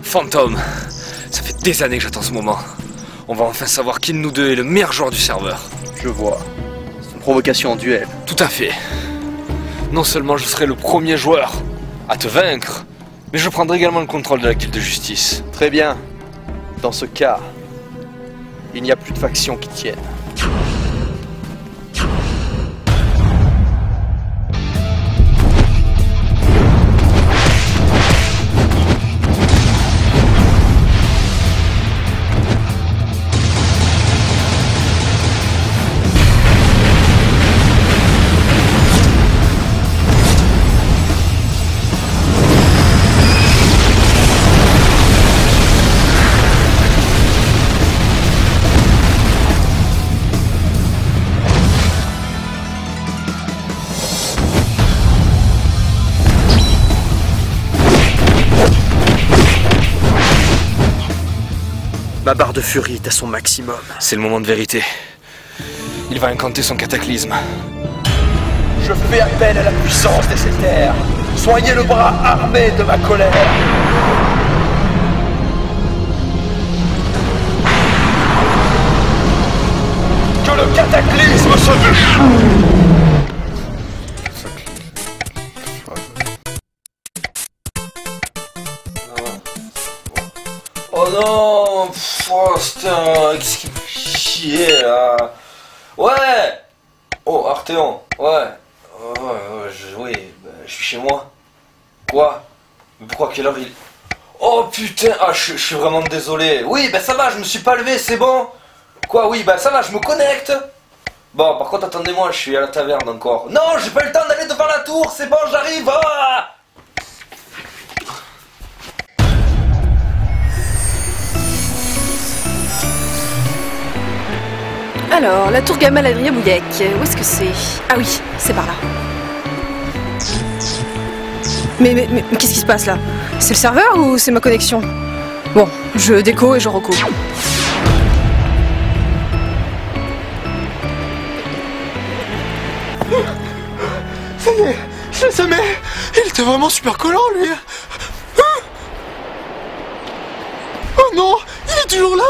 Fantôme, ça fait des années que j'attends ce moment. On va enfin savoir qui de nous deux est le meilleur joueur du serveur. Je vois. C'est une provocation en duel. Tout à fait. Non seulement je serai le premier joueur à te vaincre, mais je prendrai également le contrôle de la guilde de justice. Très bien. Dans ce cas, il n'y a plus de factions qui tiennent. Ma barre de furie est à son maximum. C'est le moment de vérité. Il va incanter son cataclysme. Je fais appel à la puissance des éthers. Soignez le bras armé de ma colère. Que le cataclysme se déchaîne. Oh non, oh putain, qu'est-ce qui me fait chier là. Ouais. Oh Arthéon, ouais. Oui, bah, je suis chez moi. Quoi? Mais pourquoi, quelle heure il... Oh putain, ah je suis vraiment désolé. Oui, bah ça va, je me suis pas levé, c'est bon. Quoi, oui, bah ça va, je me connecte. Bon, par contre, attendez-moi, je suis à la taverne encore. Non, j'ai pas eu le temps d'aller devant la tour, c'est bon, j'arrive. Ah. Alors, la tour Gamal Adria-Bouillec, où est-ce que c'est? Ah oui, c'est par là. Mais qu'est-ce qui se passe là? C'est le serveur ou c'est ma connexion? Bon, je déco et je reco. Ça y est, je le savais. Il était vraiment super collant, lui. Oh non, il est toujours là.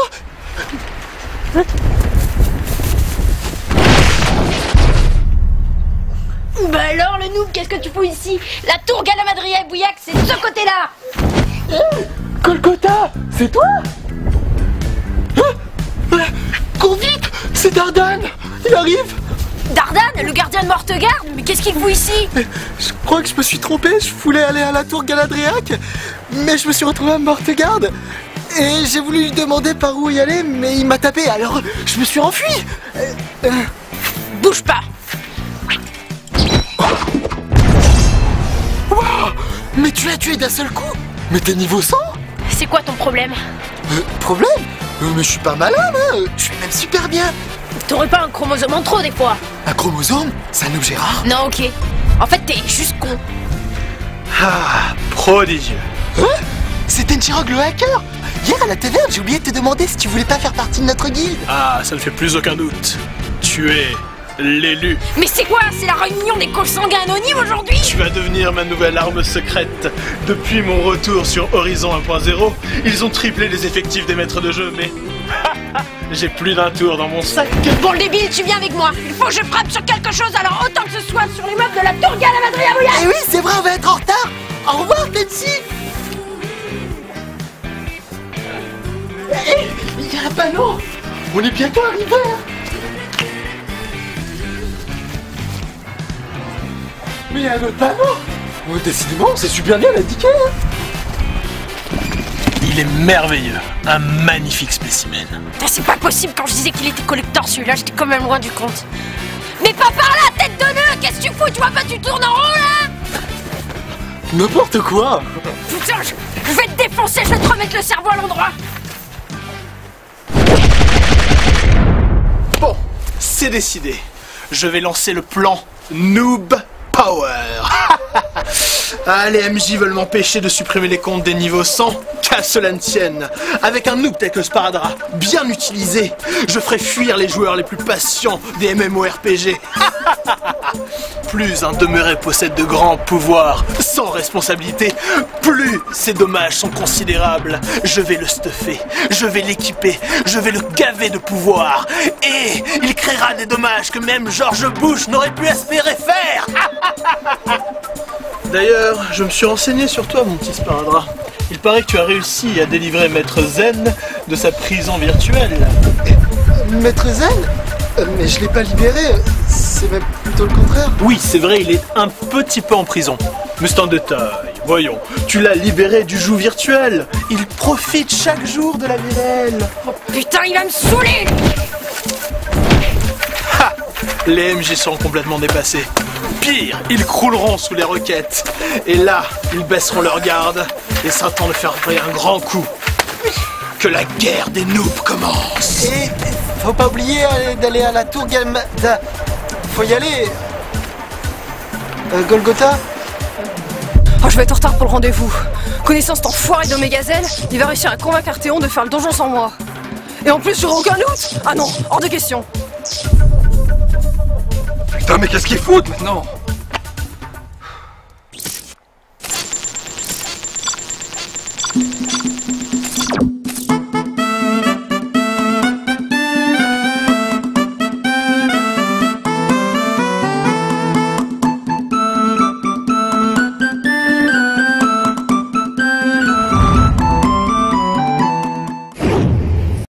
Bah alors le noob, qu'est-ce que tu fous ici? La tour Galamadria et Bouillac, c'est de ce côté-là. Kolkota, c'est toi? Cours vite, c'est Dardan. Il arrive. Dardan, le gardien de Mortegarde? Mais qu'est-ce qu'il fout ici? Je crois que je me suis trompé, je voulais aller à la tour Galadriac, mais je me suis retrouvé à Mortegarde. Et j'ai voulu lui demander par où y aller, mais il m'a tapé, alors je me suis enfui. Bouge pas. Wow, mais tu l'as tué d'un seul coup. Mais t'es niveau 100. C'est quoi ton problème? Problème? Mais je suis pas malin, hein. Je suis même super bien. T'aurais pas un chromosome en trop des fois? Un chromosome? C'est un objet rare? Non, ok. En fait, t'es juste con. Ah, prodigieux. Hein? C'est Tenchirog le hacker. Hier à la taverne, j'ai oublié de te demander si tu voulais pas faire partie de notre guilde. Ah, ça ne fait plus aucun doute. Tu es l'élu. Mais c'est quoi? C'est la réunion des consanguins anonymes aujourd'hui? Tu vas devenir ma nouvelle arme secrète. Depuis mon retour sur Horizon 1.0, ils ont triplé les effectifs des maîtres de jeu, mais... j'ai plus d'un tour dans mon sac. Bon le débile, tu viens avec moi. Il faut que je frappe sur quelque chose, alors autant que ce soit sur les meubles de la tour Galamadria Bouillac. Eh oui, c'est vrai, on va être en retard. Au revoir, Tensi. Il y a un panneau. On est bientôt arrivé. Mais il y a un autre panneau. Oh, décidément, c'est super bien indiqué. Il est merveilleux. Un magnifique spécimen. Putain, c'est pas possible, quand je disais qu'il était collector celui-là, j'étais quand même loin du compte. Mais pas par là, tête de nœud. Qu'est-ce que tu fous? Tu vois pas, tu tournes en rond là? N'importe quoi. Putain, je vais te défoncer, je vais te remettre le cerveau à l'endroit. Bon, c'est décidé. Je vais lancer le plan Noob Power. Ah, les MJ veulent m'empêcher de supprimer les comptes des niveaux 100, qu'à cela ne tienne. Avec un noob tel que Sparadrap, bien utilisé, je ferai fuir les joueurs les plus patients des MMORPG. Plus un demeuré possède de grands pouvoirs sans responsabilité, plus ses dommages sont considérables. Je vais le stuffer, je vais l'équiper, je vais le gaver de pouvoir. Et il créera des dommages que même George Bush n'aurait pu espérer faire. D'ailleurs, je me suis renseigné sur toi, mon petit Sparadrap. Il paraît que tu as réussi à délivrer Maître Zen de sa prison virtuelle. Maître Zen? Mais je l'ai pas libéré, c'est même plutôt le contraire. Oui, c'est vrai, il est un petit peu en prison. Mais c'est un détail, voyons. Tu l'as libéré du joug virtuel. Il profite chaque jour de la vie réelle. Oh putain, il va me saouler! Ha! Les MJ seront complètement dépassés. Pire, ils crouleront sous les roquettes. Et là, ils baisseront leur garde et s'attendent de faire un grand coup. Que la guerre des noobs commence. Et faut pas oublier d'aller à la tour Galmada. Faut y aller. Golgotha? Oh, je vais être en retard pour le rendez-vous. Connaissant cet enfoiré d'Omegazelle, il va réussir à convaincre Arthéon de faire le donjon sans moi. Et en plus, j'aurai aucun doute. Ah non, hors de question. Putain, mais qu'est-ce qu'ils foutent maintenant?